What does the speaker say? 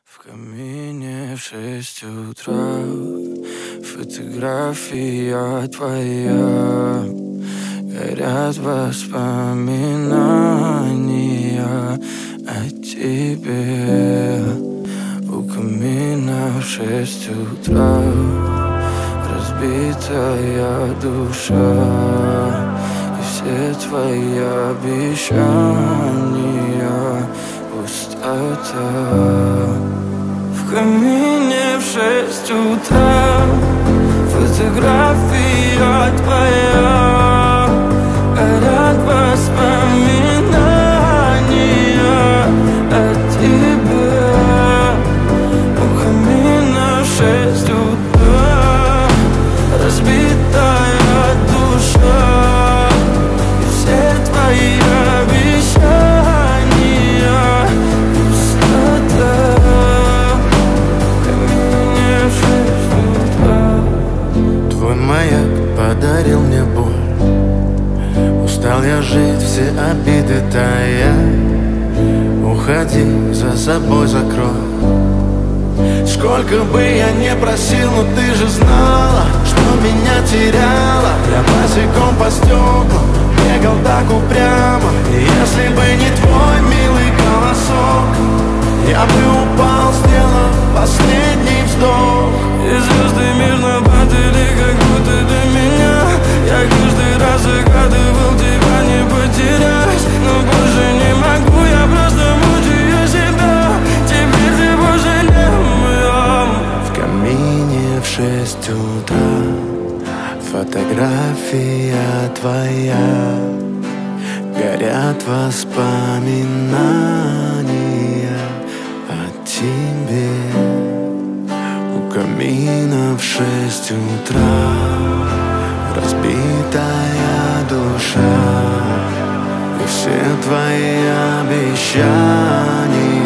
В камине в 6 утра фотография твоя. Горят воспоминания о тебе. У камина в 6 утра разбитая душа. И все твои обещания пустота. В камине в 6 утра фотография твоя. Горят воспоминания о тебе. У камина в 6 утра разбитая душа. И все твои обещания пустота. Твой маяк подарил мне боль. Устал я жить, все обиды тая. Уходи, за собой закрой. Сколько бы я не просил, но ты же знала, что меня теряла. Я босиком по стеклам бегал так упрямо. И если бы не твой милый голосок, я бы упал, сделав последний вздох. И звезды мирно падали, как будто до меня. Я каждый раз загадывал тебя не потерять, но больше не могу, я просто мучаю себя. Теперь ты больше не моя. В камине в 6 утра фотография твоя. Горят воспоминания о тебе. У камина в 6 утра разбитая душа. И все твои обещания